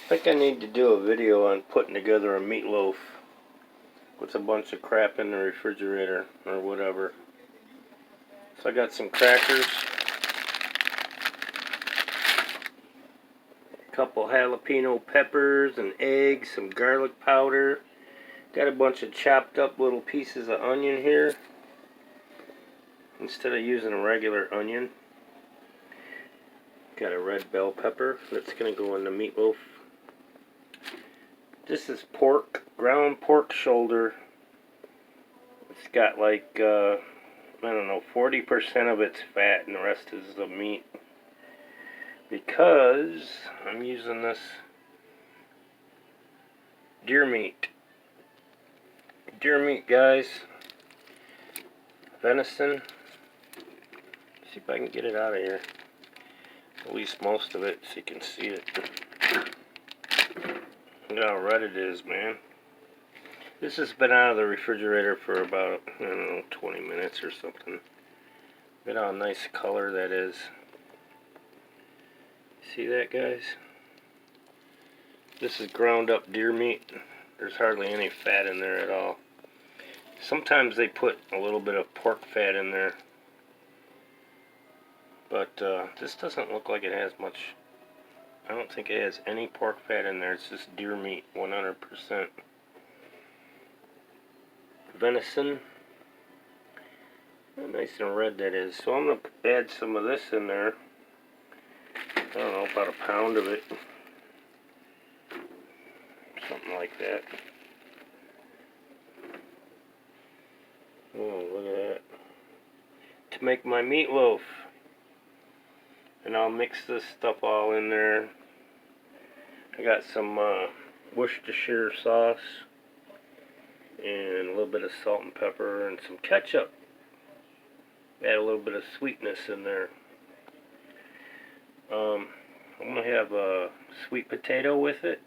think I need to do a video on putting together a meatloaf with a bunch of crap in the refrigerator or whatever. So I got some crackers, a couple jalapeno peppers, an egg, some garlic powder. Got a bunch of chopped up little pieces of onion here instead of using a regular onion. Got a red bell pepper that's going to go in the meatloaf. This is pork, ground pork shoulder. It's got like, I don't know, 40% of it's fat and the rest is the meat. Because I'm using this deer meat. Deer meat, guys. Venison. See if I can get it out of here. At least most of it so you can see it. Look how red it is, man. This has been out of the refrigerator for about, I don't know, 20 minutes or something. Look at how nice color that is. See that, guys? This is ground up deer meat. There's hardly any fat in there at all. Sometimes they put a little bit of pork fat in there. But this doesn't look like it has much. I don't think it has any pork fat in there. It's just deer meat, 100%. Venison. How nice and red that is. So I'm going to add some of this in there. I don't know, about a pound of it. Something like that. Oh, look at that. To make my meatloaf. And I'll mix this stuff all in there. I got some Worcestershire sauce and a little bit of salt and pepper and some ketchup. Add a little bit of sweetness in there. I'm going to have a sweet potato with it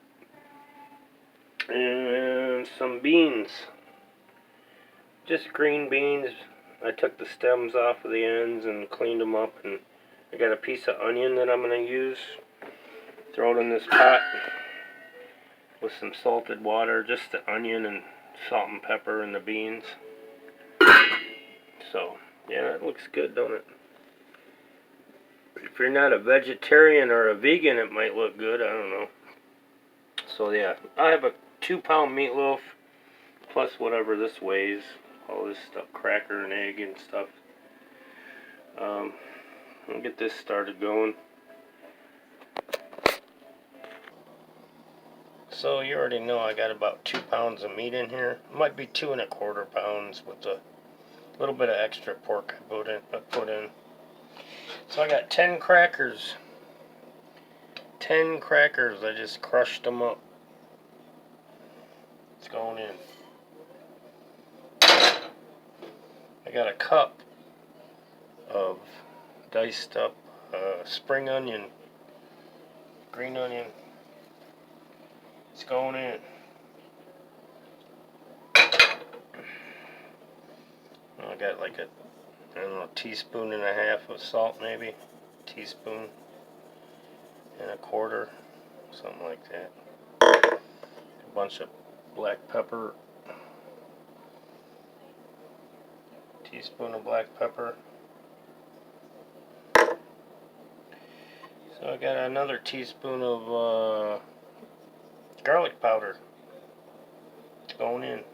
and some beans. Just green beans. I took the stems off of the ends and cleaned them up, and I got a piece of onion that I'm going to use. Throw it in this pot with some salted water, just the onion and salt and pepper and the beans. So, yeah, that looks good, don't it? If you're not a vegetarian or a vegan, it might look good. I don't know. So, yeah, I have a 2-pound meatloaf plus whatever this weighs. All this stuff, cracker and egg and stuff. I'll get this started going. So you already know I got about 2 pounds of meat in here. It might be 2 1/4 pounds with a little bit of extra pork I put in. So I got 10 crackers. 10 crackers. I just crushed them up. It's going in. I got a cup of diced up spring onion, green onion. It's going in. I got like a, I don't know, teaspoon and a half of salt, maybe. Teaspoon and a quarter, something like that. A bunch of black pepper. Teaspoon of black pepper. So I got another teaspoon of garlic powder. It's going in.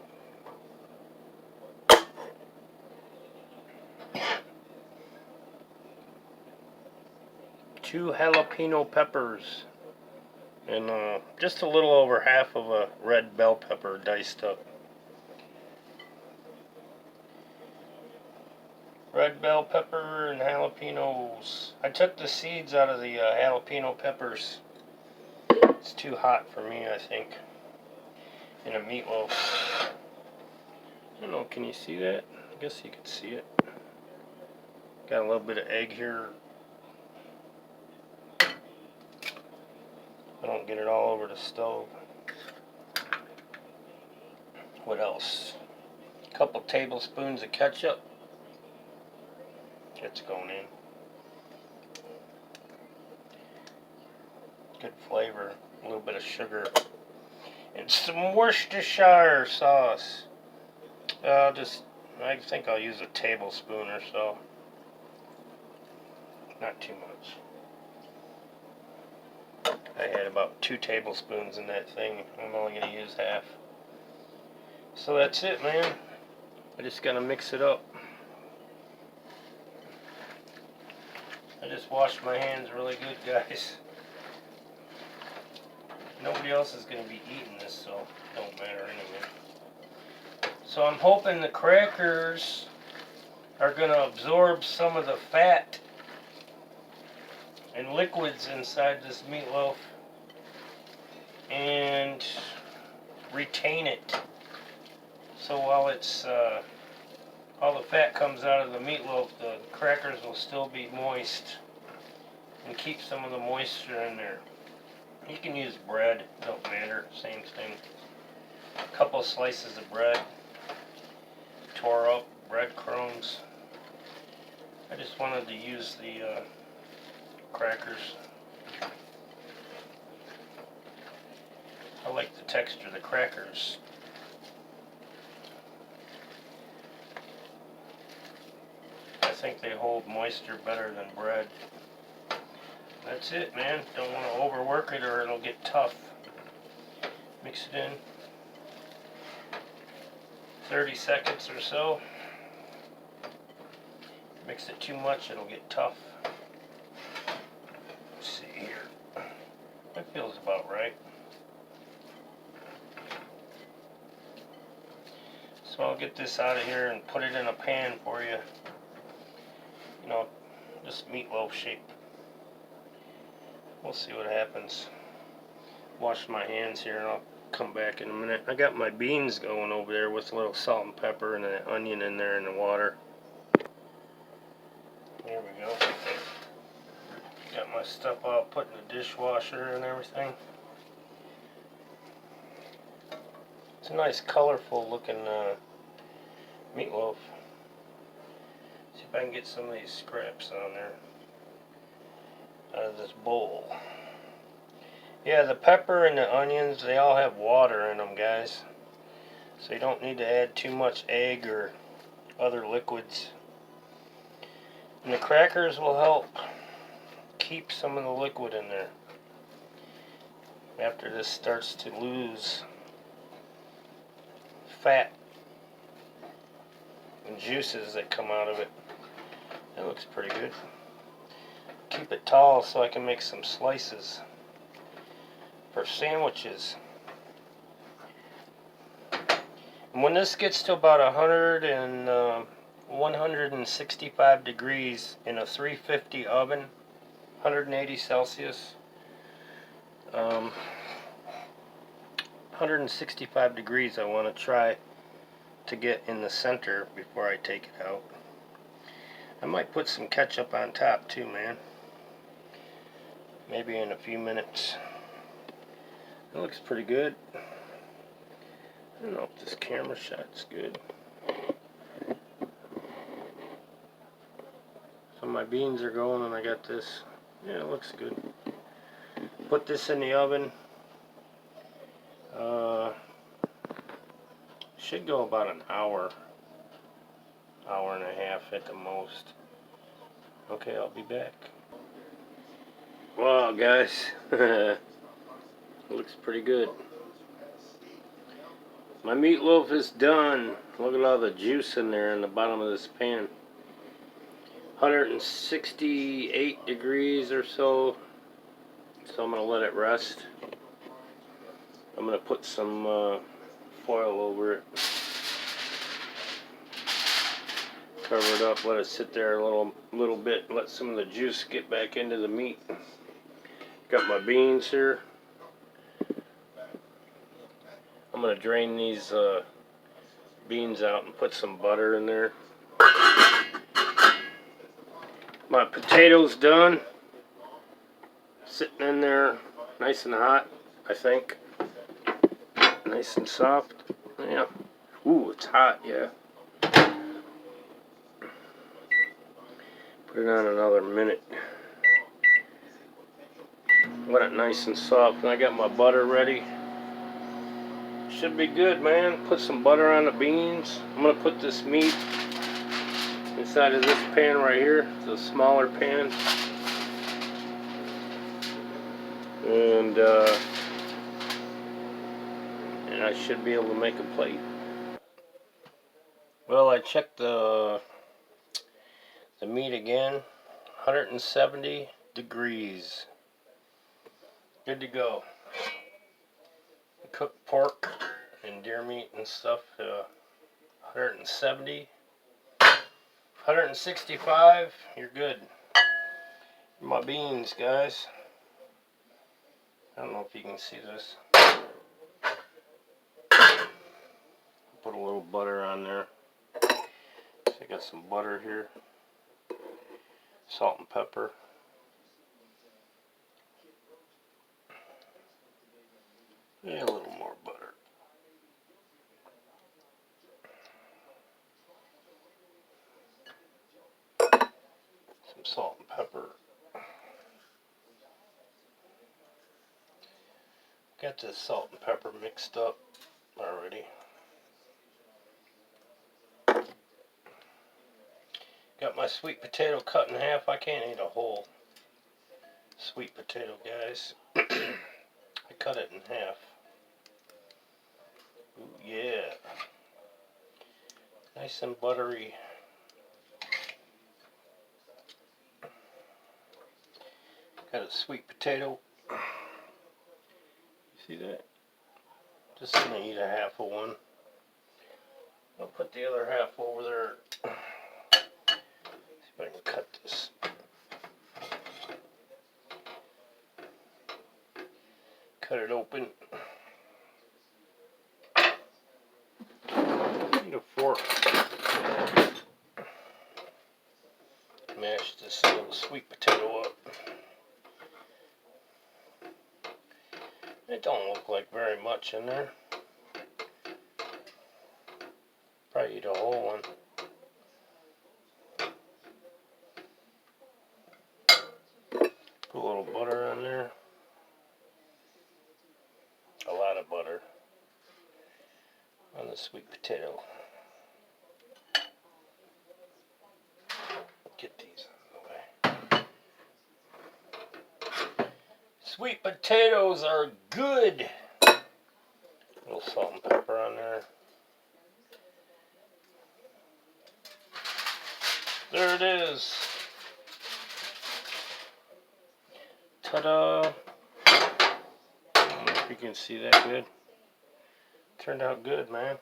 Two jalapeno peppers and just a little over half of a red bell pepper diced up. Red bell pepper and jalapenos. I took the seeds out of the jalapeno peppers. It's too hot for me, I think, in a meatloaf. I don't know, can you see that? I guess you can see it. Got a little bit of egg here. I don't get it all over the stove. What else? A couple tablespoons of ketchup. It's going in. Good flavor. A little bit of of sugar, and some Worcestershire sauce. I think I'll use a tablespoon or so. Not too much. I had about 2 tablespoons in that thing. I'm only going to use half. So that's it, man. I just got to mix it up. I just washed my hands really good, guys. Nobody else is going to be eating this, so it don't matter anyway. So I'm hoping the crackers are going to absorb some of the fat and liquids inside this meatloaf and retain it. So while it's all the fat comes out of the meatloaf, the crackers will still be moist and keep some of the moisture in there. You can use bread, don't matter, same thing. A couple slices of bread, tore up breadcrumbs. I just wanted to use the crackers. I like the texture of the crackers. I think they hold moisture better than bread. That's it, man. Don't want to overwork it or it'll get tough. Mix it in 30 seconds or so. Mix it too much, it'll get tough. Let's see here. That feels about right. So I'll get this out of here and put it in a pan for you. You know, just meatloaf shape. We'll see what happens. Wash my hands here and I'll come back in a minute. I got my beans going over there with a little salt and pepper and an onion in there in the water. There we go. Got my stuff all put in the dishwasher and everything. It's a nice colorful looking meatloaf. See if I can get some of these scraps on there out of this bowl. Yeah, the pepper and the onions, they all have water in them, guys. So you don't need to add too much egg or other liquids. And the crackers will help keep some of the liquid in there. After this starts to lose fat and juices that come out of it. That looks pretty good. Keep it tall so I can make some slices for sandwiches. And when this gets to about 165 degrees in a 350 oven, 180 Celsius, 165 degrees I want to try to get in the center before I take it out. I might put some ketchup on top too, man. Maybe in a few minutes. It looks pretty good. I don't know if this camera shot's good. So my beans are going and I got this. Yeah, it looks good. Put this in the oven. Should go about an hour. Hour and a half at the most. Okay, I'll be back. Wow, guys. It looks pretty good. My meatloaf is done. Look at all the juice in there in the bottom of this pan. 168 degrees or so. So I'm going to let it rest. I'm going to put some foil over it. Cover it up, let it sit there a little bit, and let some of the juice get back into the meat. Got my beans here. I'm going to drain these beans out and put some butter in there. My potatoes done. Sitting in there nice and hot, I think. Nice and soft. Yeah. Ooh, it's hot, yeah. Put it on another minute. Let it nice and soft. And I got my butter ready. Should be good, man. Put some butter on the beans. I'm gonna put this meat inside of this pan right here. It's a smaller pan. And I should be able to make a plate. Well, I checked the meat again. 170 degrees. Good to go. Cooked pork and deer meat and stuff. 170. 165. You're good. My beans, guys. I don't know if you can see this. Put a little butter on there. So I got some butter here. Salt and pepper. And a little more butter. Some salt and pepper. Got this salt and pepper mixed up already. Got my sweet potato cut in half. I can't eat a whole sweet potato, guys. I cut it in half. Ooh, yeah. Nice and buttery. Got a sweet potato. See that? Just gonna eat a half of one. I'll put the other half over there. See if I can cut this. Cut it open. Need a fork. Mash this little sweet potato up. It don't look like very much in there. Probably eat a whole one. Put a little butter on there. A lot of butter on the sweet potato. Get these out of the way. Sweet potatoes are good. A little salt and pepper on there. There it is. Ta-da. I don't know if you can see that good. Turned out good, man.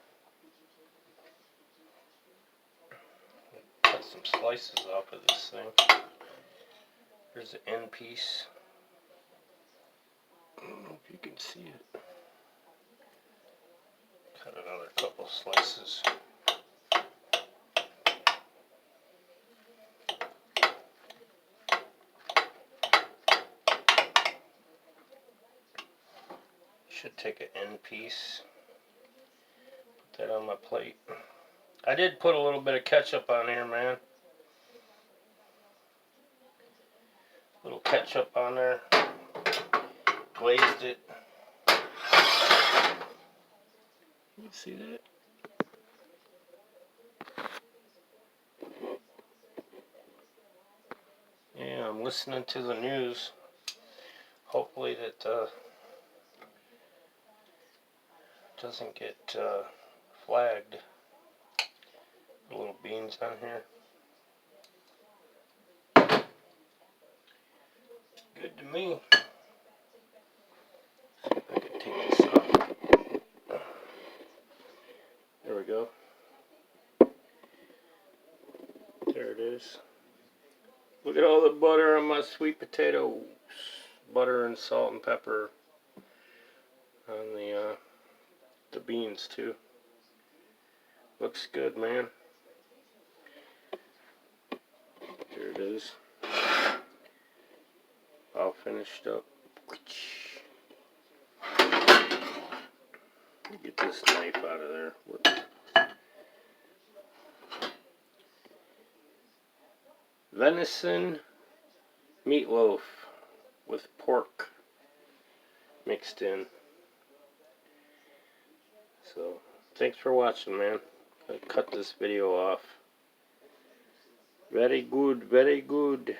Cut some slices off of this thing. Here's the end piece. I don't know if you can see it. Cut another couple slices. Should take an end piece. Put that on my plate. I did put a little bit of ketchup on here, man. A little ketchup on there. Glazed it. You see that? Yeah, I'm listening to the news. Hopefully that doesn't get flagged. Put a little beans on here. Good to me. See if I can take this off. There we go. There it is. Look at all the butter on my sweet potatoes. Butter and salt and pepper on the beans too. Looks good, man. There it is. All finished up. Get this knife out of there. Venison meatloaf with pork. mixed in. So, thanks for watching, man. I cut this video off. Very good, very good.